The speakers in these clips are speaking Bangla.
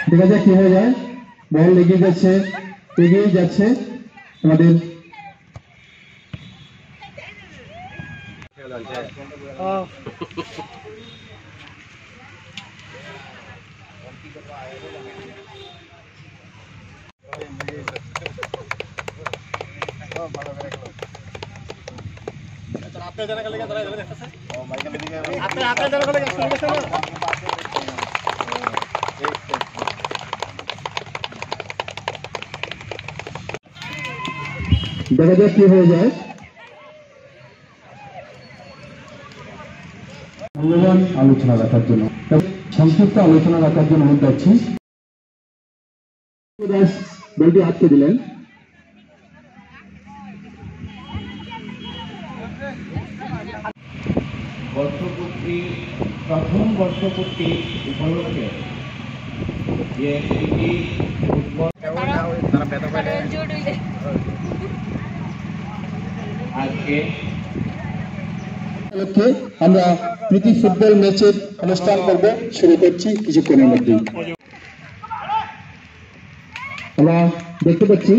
দেখা যাক কি হয়ে যায়। বল এগিয়ে যাচ্ছে আমাদের দেখা যাক কি হয়ে যায়। মূল্যবান আলোচনা রাখার জন্য সংক্ষিপ্ত আলোচনা রাখার জন্য অনুরোধ করছি। বলটি আটকে দিলেন। প্রথম বর্ষপূর্তি উপলক্ষে যে আজকে আমরা প্রীতি ফুটবল ম্যাচের অনুষ্ঠান করব, শুরু করছি কিছুক্ষণের মধ্যেই। আমরা দেখতে পাচ্ছি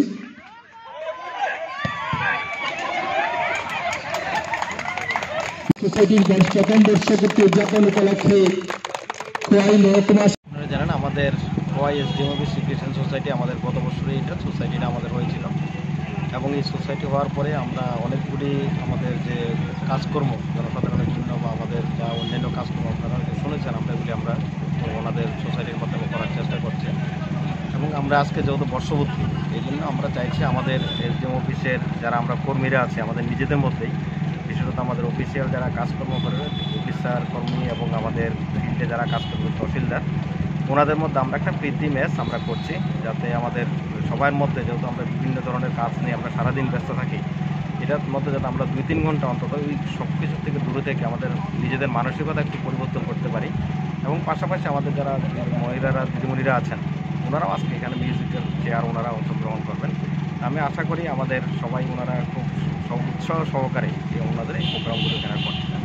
সোসাইটির 10ম বর্ষপূর্তি উদযাপন উপলক্ষে খোয়াই মহকুমা। আপনারা জানেন আমাদের Khowai SDM office recreation society আমাদের গত বছরই এটা সোসাইটিটা আমাদের হয়েছিল, এবং এই সোসাইটি হওয়ার পরে আমরা অনেকগুলি আমাদের যে কাজকর্ম জনসাধারণের জন্য বা আমাদের যা অন্যান্য কাজকর্ম আপনারা শুনেছেন, আমরা এগুলি আমরা ওনাদের সোসাইটির মাধ্যমে করার চেষ্টা করছি। এবং আমরা আজকে যেহেতু বর্ষপূর্তি, এই জন্য আমরা চাইছি আমাদের এসডিএম অফিসের যারা আমরা কর্মীরা আছে আমাদের নিজেদের মধ্যেই, বিশেষত আমাদের অফিসিয়াল যারা কাজকর্ম করে অফিসার কর্মী এবং আমাদের ফিল্ডে যারা কাজ করবে তহসিলদার, ওনাদের মধ্যে আমরা একটা প্রীতি ম্যাচ আমরা করছি, যাতে আমাদের সবার মধ্যে, যেহেতু আমরা বিভিন্ন ধরনের কাজ নিয়ে আমরা সারাদিন ব্যস্ত থাকি, এটার মধ্যে যাতে আমরা 2-3 ঘন্টা অন্তত ওই সব কিছুর থেকে দূরে থেকে আমাদের নিজেদের মানসিকতা একটু পরিবর্তন করতে পারি। এবং পাশাপাশি আমাদের যারা মহিলারা দিদিমণিরা আছেন ওনারাও আজকে এখানে মিউজিক্যাল চেয়ার ওনারা অংশগ্রহণ করবেন। আমি আশা করি আমাদের সবাই ওনারা খুব উৎসাহ সহকারে ওনাদের এই প্রোগ্রামগুলো এখানে করছেন।